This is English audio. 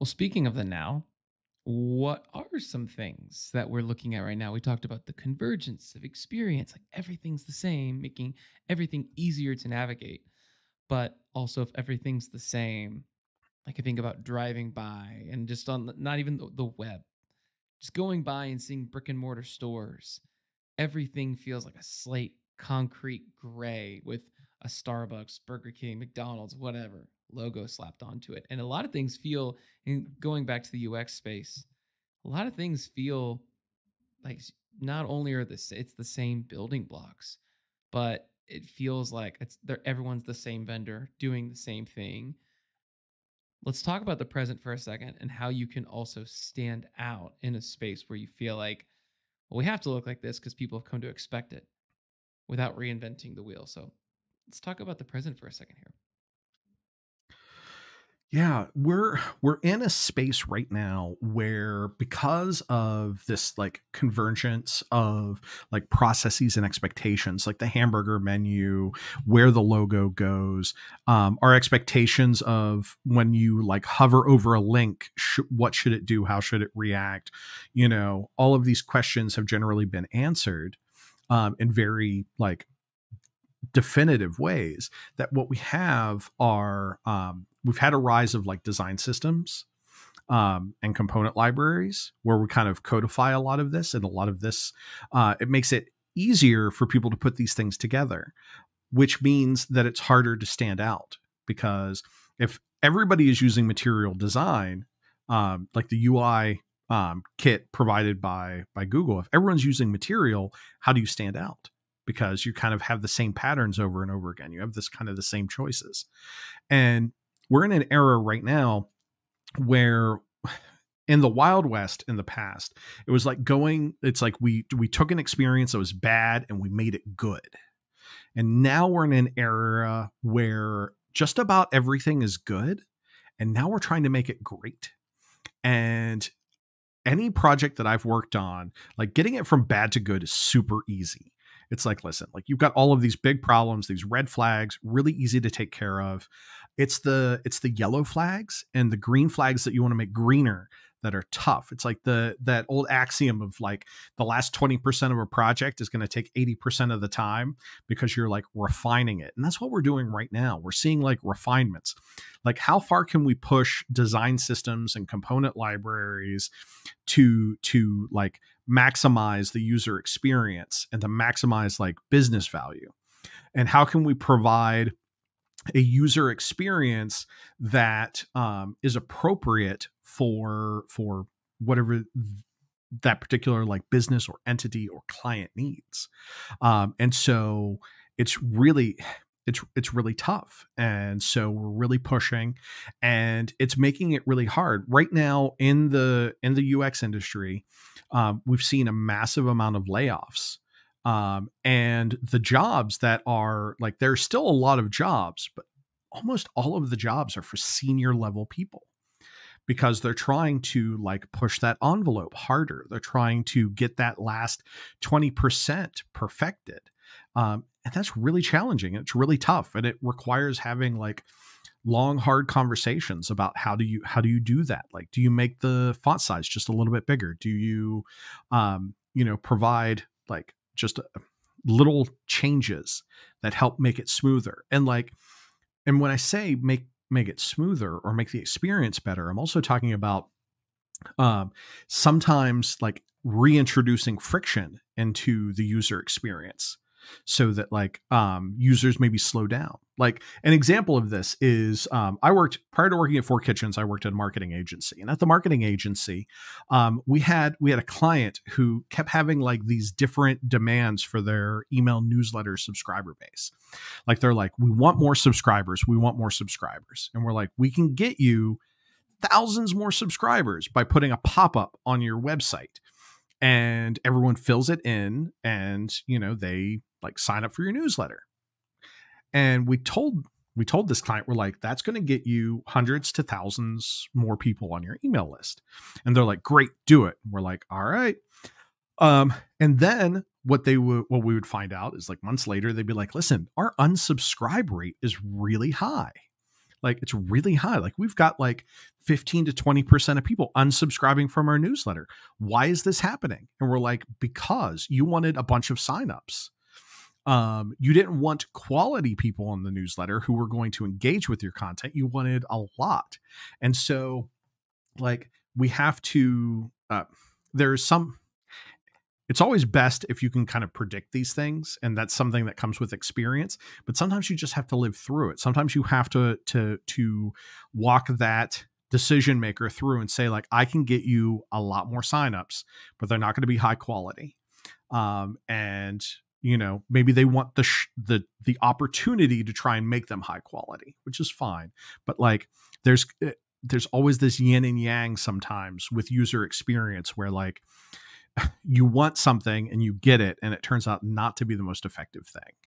Well, speaking of the now, what are some things that we're looking at right now? We talked about the convergence of experience, like everything's the same, making everything easier to navigate. But also, if everything's the same, like I think about driving by and just on not even the web, just going by and seeing brick and mortar stores, everything feels like a slate, concrete gray with a Starbucks, Burger King, McDonald's, whatever logo slapped onto it. And a lot of things feel, and going back to the UX space, a lot of things feel like not only are this it's the same building blocks, but it feels like it's they're everyone's the same vendor doing the same thing. Let's talk about the present for a second and how you can also stand out in a space where you feel like, well, we have to look like this because people have come to expect it without reinventing the wheel. So let's talk about the present for a second here. Yeah, we're in a space right now where because of this like convergence of like processes and expectations, like the hamburger menu, where the logo goes, our expectations of when you like hover over a link, what should it do? How should it react? All of these questions have generally been answered in very like definitive ways. That what we have are we've had a rise of like design systems and component libraries where we kind of codify a lot of this, and a lot of this it makes it easier for people to put these things together, which means that it's harder to stand out. Because if everybody is using material design, like the UI kit provided by Google, if everyone's using material, how do you stand out? Because you kind of have the same patterns over and over again. You have this kind of the same choices. And we're in an era right now where in the Wild West in the past, it was like it's like we took an experience that was bad and we made it good. And now we're in an era where just about everything is good. And now we're trying to make it great. And any project that I've worked on, like getting it from bad to good is super easy. It's like, listen, like you've got all of these big problems, these red flags, really easy to take care of. It's the yellow flags and the green flags that you want to make greener that are tough. It's like that old axiom of like the last 20% of a project is going to take 80% of the time because you're like refining it. And that's what we're doing right now. We're seeing like refinements. Like how far can we push design systems and component libraries to like maximize the user experience and to maximize like business value? And how can we provide a user experience that is appropriate for whatever that particular like business or entity or client needs? And so it's really it's really tough, and so we're really pushing, and it's making it really hard right now in the UX industry. We've seen a massive amount of layoffs, and the jobs that are like, there's still a lot of jobs, but almost all of the jobs are for senior level people because they're trying to like push that envelope harder. They're trying to get that last 20% perfected. And that's really challenging. It's really tough. And it requires having like long, hard conversations about how do you do that? Like, do you make the font size just a little bit bigger? Do you, provide like just little changes that help make it smoother? And when I say make it smoother or make the experience better, I'm also talking about um, sometimes like reintroducing friction into the user experience so that like users maybe slow down. Like an example of this is I worked prior to working at Four Kitchens. I worked at a marketing agency, and at the marketing agency, we had a client who kept having like these different demands for their email newsletter subscriber base. Like they're like, we want more subscribers, we want more subscribers, and we're like, we can get you thousands more subscribers by putting a pop-up on your website, and everyone fills it in, and they like sign up for your newsletter. And we told this client, we're like, that's going to get you hundreds to thousands more people on your email list. And they're like, great, do it. We're like, all right. And then what we would find out is like months later, they'd be like, listen, our unsubscribe rate is really high. Like it's really high. Like we've got like 15 to 20% of people unsubscribing from our newsletter. Why is this happening? And we're like, because you wanted a bunch of signups. You didn't want quality people on the newsletter who were going to engage with your content. You wanted a lot. And so like we have to, there's some, it's always best if you can kind of predict these things, and that's something that comes with experience, but sometimes you just have to live through it. Sometimes you have to walk that decision maker through and say like, I can get you a lot more signups, but they're not going to be high quality. And you know, maybe they want the opportunity to try and make them high quality, which is fine. But like there's always this yin and yang sometimes with user experience where like you want something and you get it and it turns out not to be the most effective thing.